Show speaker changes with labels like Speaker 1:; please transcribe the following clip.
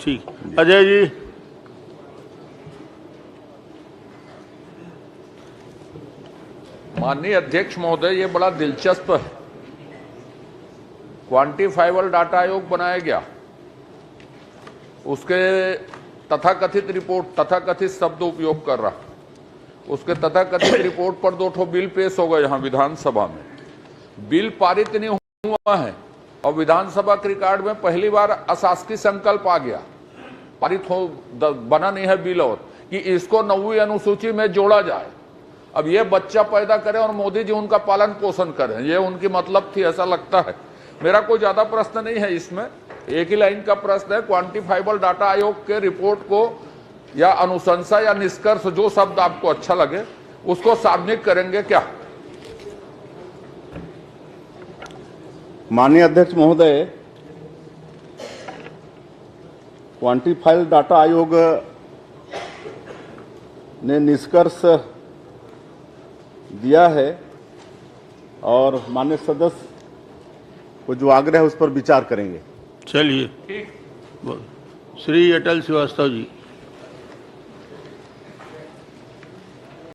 Speaker 1: ठीक। अजय जी।
Speaker 2: माननीय अध्यक्ष महोदय, ये बड़ा दिलचस्प है। क्वांटिफाइबल डाटा आयोग बनाया गया, उसके तथाकथित रिपोर्ट, तथाकथित शब्द उपयोग कर रहा, उसके तथाकथित रिपोर्ट पर 2 बिल पेश हो गए यहाँ विधानसभा में। बिल पारित नहीं हुआ है और विधानसभा के रिकॉर्ड में पहली बार अशासकीय संकल्प आ गया, पारित हो बना नहीं है बिल, और कि इसको 9वीं अनुसूची में जोड़ा जाए। अब ये बच्चा पैदा करें और मोदी जी उनका पालन पोषण करें, ये उनकी मतलब थी, ऐसा लगता है। मेरा कोई ज्यादा प्रश्न नहीं है इसमें, एक ही लाइन का प्रश्न है। क्वांटिफाइबल डाटा आयोग के रिपोर्ट को या अनुशंसा या निष्कर्ष, जो शब्द आपको अच्छा लगे, उसको सार्वजनिक करेंगे क्या?
Speaker 3: माननीय अध्यक्ष महोदय, क्वांटिफाइबल डाटा आयोग ने निष्कर्ष दिया है और माननीय सदस्य को जो आग्रह है उस पर विचार करेंगे।
Speaker 1: चलिए, श्री अटल श्रीवास्तव जी।